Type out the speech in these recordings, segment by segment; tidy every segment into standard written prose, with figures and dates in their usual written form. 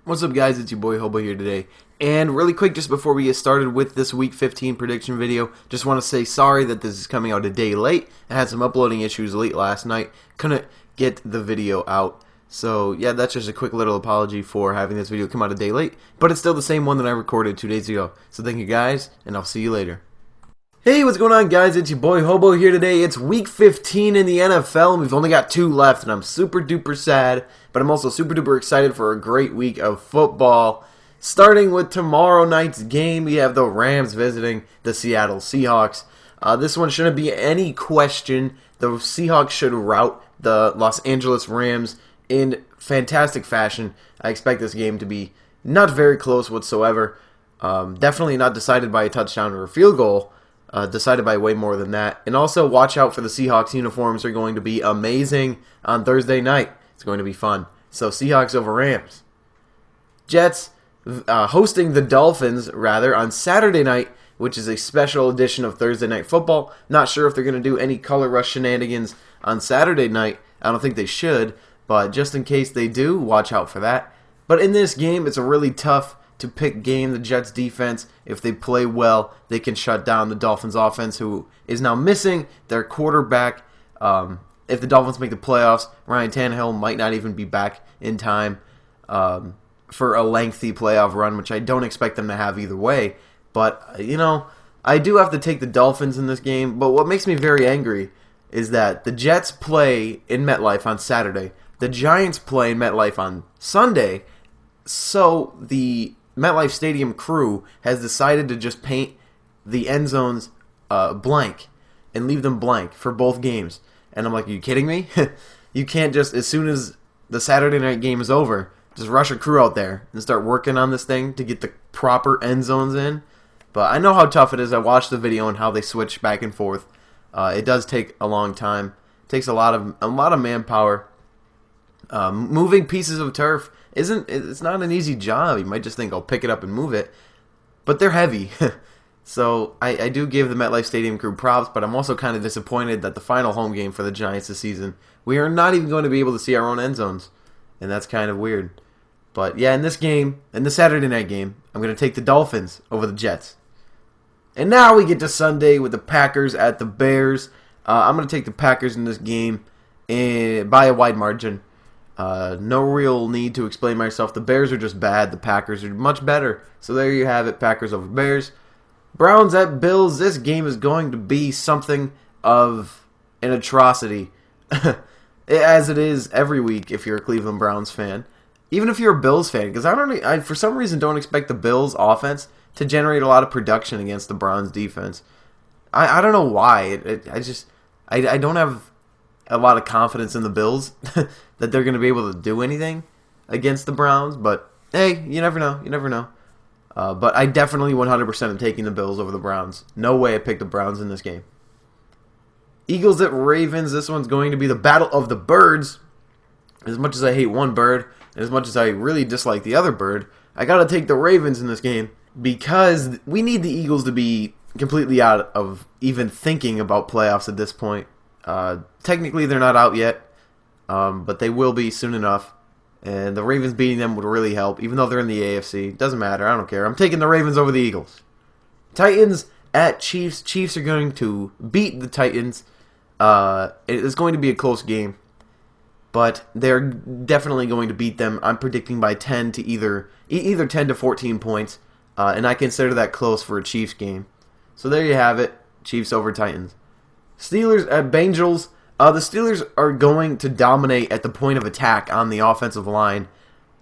What's up, guys? It's your boy Hobo here today. And really quick, just before we get started with this Week 15 prediction video, just want to say sorry that this is coming out a day late. I had some uploading issues late last night. Couldn't get the video out. So, yeah, that's just a quick little apology for having this video come out a day late. But it's still the same one that I recorded 2 days ago. So thank you, guys, and I'll see you later. Hey, what's going on, guys? It's your boy Hobo here today. It's Week 15 in the NFL, and we've only got 2 left, and I'm super duper sad, but I'm also super duper excited for a great week of football. Starting with tomorrow night's game, we have the Rams visiting the Seattle Seahawks. This one shouldn't be any question. The Seahawks should rout the Los Angeles Rams in fantastic fashion. I expect this game to be not very close whatsoever. Definitely not decided by a touchdown or a field goal. Decided by way more than that. And also, watch out for the Seahawks uniforms. Are going to be amazing on Thursday night. It's going to be fun. So, Seahawks over Rams. Jets hosting the Dolphins, rather, on Saturday night, which is a special edition of Thursday Night Football. Not sure if they're going to do any color rush shenanigans on Saturday night. I don't think they should, but just in case they do, watch out for that. But in this game, it's a really tough to pick game. The Jets defense, if they play well, they can shut down the Dolphins offense, who is now missing their quarterback. If the Dolphins make the playoffs, Ryan Tannehill might not even be back in time for a lengthy playoff run, which I don't expect them to have either way. But, you know, I do have to take the Dolphins in this game. But what makes me very angry is that the Jets play in MetLife on Saturday. The Giants play in MetLife on Sunday. So the MetLife Stadium crew has decided to just paint the end zones blank and leave them blank for both games. And I'm like, are you kidding me? You can't just, as soon as the Saturday night game is over, just rush a crew out there and start working on this thing to get the proper end zones in. But I know how tough it is. I watched the video and how they switch back and forth. It does take a long time. It takes a lot of manpower. Moving pieces of turf it's not an easy job. You might just think, I'll pick it up and move it. But they're heavy. So I do give the MetLife Stadium crew props, but I'm also kind of disappointed that the final home game for the Giants this season, we are not even going to be able to see our own end zones. And that's kind of weird. But yeah, in this game, in the Saturday night game, I'm going to take the Dolphins over the Jets. And now we get to Sunday with the Packers at the Bears. I'm going to take the Packers in this game by a wide margin. No real need to explain myself. The Bears are just bad. The Packers are much better. So there you have it. Packers over Bears. Browns at Bills. This game is going to be something of an atrocity. As it is every week if you're a Cleveland Browns fan. Even if you're a Bills fan. Because I for some reason don't expect the Bills offense to generate a lot of production against the Browns defense. I don't know why. I don't have a lot of confidence in the Bills that they're going to be able to do anything against the Browns. But, hey, you never know. You never know. But I definitely 100% am taking the Bills over the Browns. No way I picked the Browns in this game. Eagles at Ravens. This one's going to be the battle of the birds. As much as I hate one bird, and as much as I really dislike the other bird, I got to take the Ravens in this game because we need the Eagles to be completely out of even thinking about playoffs at this point. Technically, they're not out yet, but they will be soon enough. And the Ravens beating them would really help, even though they're in the AFC. Doesn't matter. I don't care. I'm taking the Ravens over the Eagles. Titans at Chiefs. Chiefs are going to beat the Titans. It's going to be a close game, but they're definitely going to beat them. I'm predicting by 10 to either 10 to 14 points, and I consider that close for a Chiefs game. So there you have it. Chiefs over Titans. Steelers at Bengals. The Steelers are going to dominate at the point of attack on the offensive line.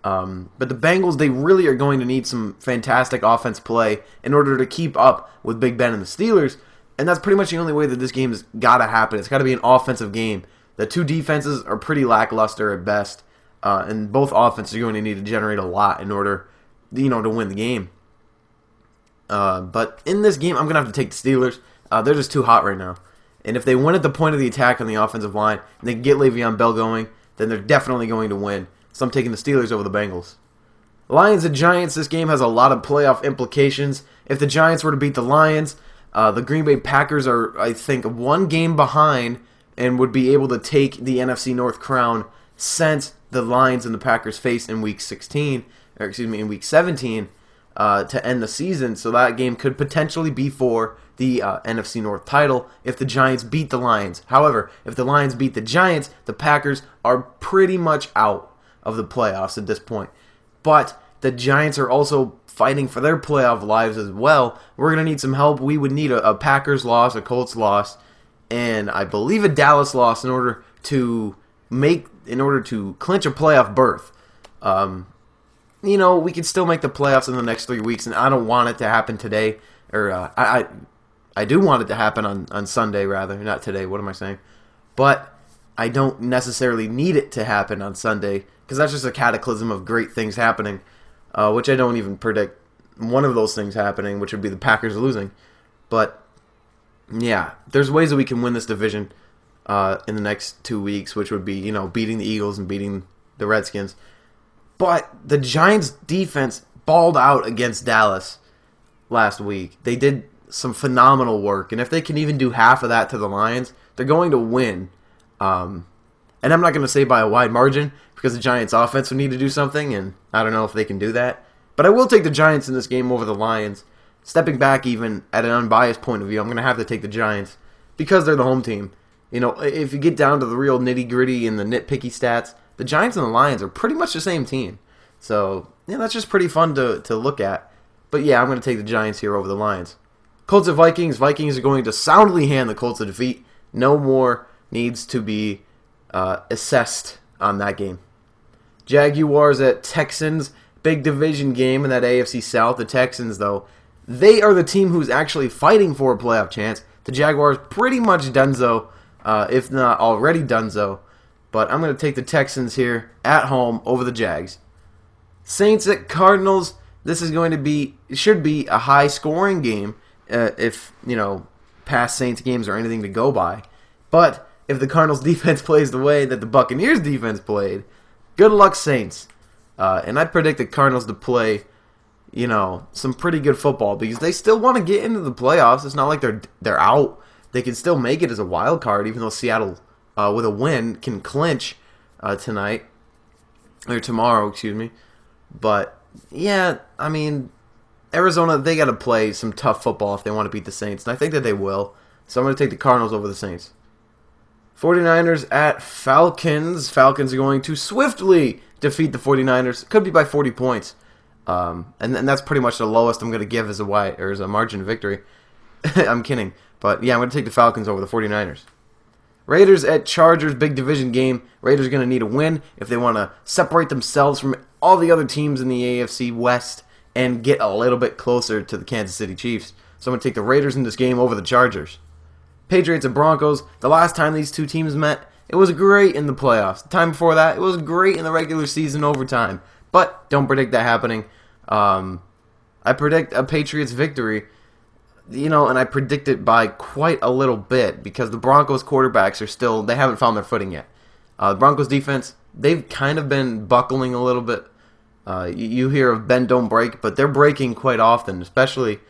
But the Bengals, they really are going to need some fantastic offense play in order to keep up with Big Ben and the Steelers. And that's pretty much the only way that this game has got to happen. It's got to be an offensive game. The two defenses are pretty lackluster at best. And both offenses are going to need to generate a lot in order, to win the game. But in this game, I'm going to have to take the Steelers. They're just too hot right now. And if they win at the point of the attack on the offensive line, and they can get Le'Veon Bell going, then they're definitely going to win. So I'm taking the Steelers over the Bengals. Lions and Giants, this game has a lot of playoff implications. If the Giants were to beat the Lions, the Green Bay Packers are, I think, one game behind and would be able to take the NFC North crown since the Lions and the Packers faced in Week 16, in week 17 to end the season. So that game could potentially be for the NFC North title if the Giants beat the Lions. However, if the Lions beat the Giants, the Packers are pretty much out of the playoffs at this point. But the Giants are also fighting for their playoff lives as well. We're going to need some help. We would need a Packers loss, a Colts loss, and I believe a Dallas loss in order to clinch a playoff berth. We can still make the playoffs in the next 3 weeks, and I don't want it to happen today. Or I do want it to happen on Sunday, rather. Not today, what am I saying? But I don't necessarily need it to happen on Sunday, because that's just a cataclysm of great things happening, which I don't even predict one of those things happening, which would be the Packers losing. But, yeah, there's ways that we can win this division in the next 2 weeks, which would be, beating the Eagles and beating the Redskins. But the Giants' defense balled out against Dallas last week. They did some phenomenal work, and if they can even do half of that to the Lions, they're going to win. And I'm not going to say by a wide margin, because the Giants' offense would need to do something, and I don't know if they can do that. But I will take the Giants in this game over the Lions. Stepping back even at an unbiased point of view, I'm going to have to take the Giants because they're the home team. If you get down to the real nitty-gritty and the nitpicky stats, the Giants and the Lions are pretty much the same team. So, that's just pretty fun to look at. But yeah, I'm going to take the Giants here over the Lions. Colts and Vikings. Vikings are going to soundly hand the Colts a defeat. No more needs to be assessed on that game. Jaguars at Texans. Big division game in that AFC South. The Texans, though, they are the team who's actually fighting for a playoff chance. The Jaguars pretty much donezo, if not already donezo. But I'm going to take the Texans here at home over the Jags. Saints at Cardinals. This is going to be, should be a high-scoring game if, past Saints games are anything to go by. But if the Cardinals defense plays the way that the Buccaneers defense played, good luck, Saints. And I predict the Cardinals to play, some pretty good football because they still want to get into the playoffs. It's not like they're out. They can still make it as a wild card, even though Seattle, with a win, can clinch tonight or tomorrow. Excuse me. But yeah, Arizona, they got to play some tough football if they want to beat the Saints, and I think that they will. So I'm going to take the Cardinals over the Saints. 49ers at Falcons. Falcons are going to swiftly defeat the 49ers. Could be by 40 points. And that's pretty much the lowest I'm going to give as a margin of victory. I'm kidding. But yeah, I'm going to take the Falcons over the 49ers. Raiders at Chargers, big division game. Raiders are going to need a win if they want to separate themselves from all the other teams in the AFC West and get a little bit closer to the Kansas City Chiefs. So I'm going to take the Raiders in this game over the Chargers. Patriots and Broncos, the last time these two teams met, it was great in the playoffs. The time before that, it was great in the regular season overtime. But don't predict that happening. I predict a Patriots victory, and I predict it by quite a little bit because the Broncos quarterbacks they haven't found their footing yet. The Broncos defense, they've kind of been buckling a little bit. You hear of bend don't break, but they're breaking quite often, especially,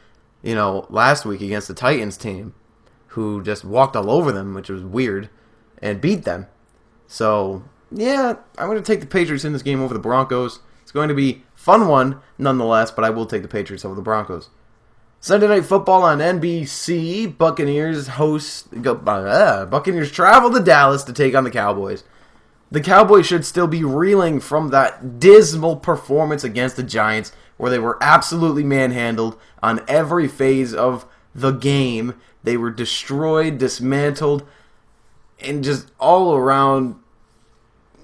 last week against the Titans team, who just walked all over them, which was weird, and beat them. So, yeah, I'm going to take the Patriots in this game over the Broncos. It's going to be a fun one, nonetheless, but I will take the Patriots over the Broncos. Sunday Night Football on NBC. Buccaneers travel to Dallas to take on the Cowboys. The Cowboys should still be reeling from that dismal performance against the Giants, where they were absolutely manhandled on every phase of the game. They were destroyed, dismantled, and just all around,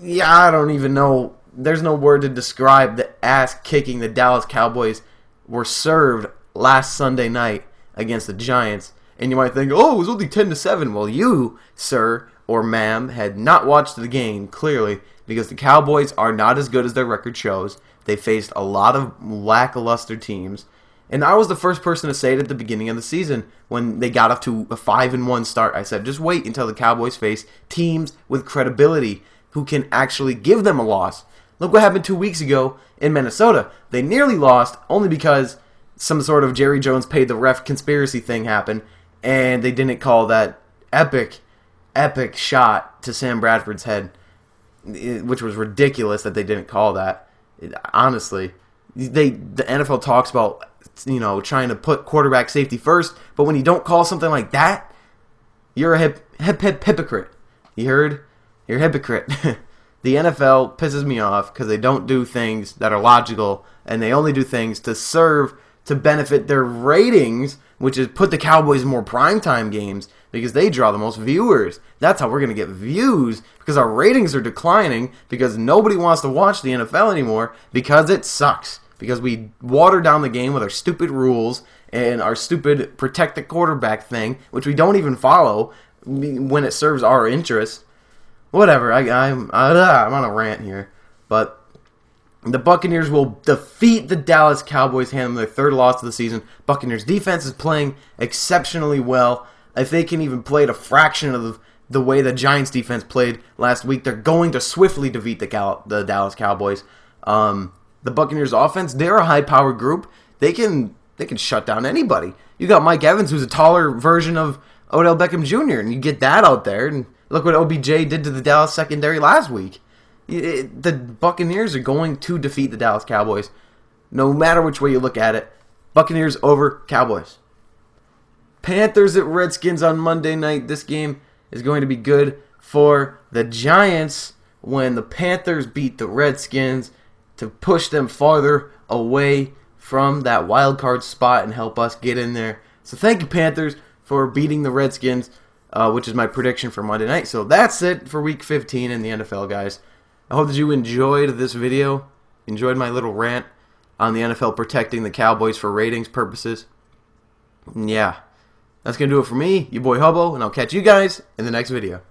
I don't even know. There's no word to describe the ass-kicking the Dallas Cowboys were served last Sunday night against the Giants. And you might think, oh, it was only 10-7. Well, you, sir or ma'am, had not watched the game, clearly, because the Cowboys are not as good as their record shows. They faced a lot of lackluster teams. And I was the first person to say it at the beginning of the season when they got off to a 5-1 start. I said, just wait until the Cowboys face teams with credibility who can actually give them a loss. Look what happened 2 weeks ago in Minnesota. They nearly lost only because some sort of Jerry Jones paid the ref conspiracy thing happened, and they didn't call that epic shot to Sam Bradford's head, which was ridiculous that they didn't call that. Honestly, the NFL talks about, you know, trying to put quarterback safety first, but when you don't call something like that, you're a hypocrite. You heard? You're a hypocrite. The NFL pisses me off because they don't do things that are logical, and they only do things to serve to benefit their ratings, which is put the Cowboys in more primetime games because they draw the most viewers. That's how we're going to get views, because our ratings are declining because nobody wants to watch the NFL anymore because it sucks. Because we water down the game with our stupid rules and our stupid protect the quarterback thing, which we don't even follow when it serves our interests. Whatever, I'm on a rant here. But the Buccaneers will defeat the Dallas Cowboys, hand them their third loss of the season. Buccaneers defense is playing exceptionally well. If they can even play at a fraction of the way the Giants defense played last week, they're going to swiftly defeat the Dallas Cowboys. The Buccaneers offense, they're a high-powered group. They can shut down anybody. You got Mike Evans, who's a taller version of Odell Beckham Jr., and you get that out there, and look what OBJ did to the Dallas secondary last week. The Buccaneers are going to defeat the Dallas Cowboys, no matter which way you look at it. Buccaneers over Cowboys. Panthers at Redskins on Monday night. This game is going to be good for the Giants when the Panthers beat the Redskins to push them farther away from that wild card spot and help us get in there. So thank you, Panthers, for beating the Redskins, which is my prediction for Monday night. So that's it for Week 15 in the NFL, guys. I hope that you enjoyed this video, enjoyed my little rant on the NFL protecting the Cowboys for ratings purposes. And yeah, that's going to do it for me, your boy Hobo, and I'll catch you guys in the next video.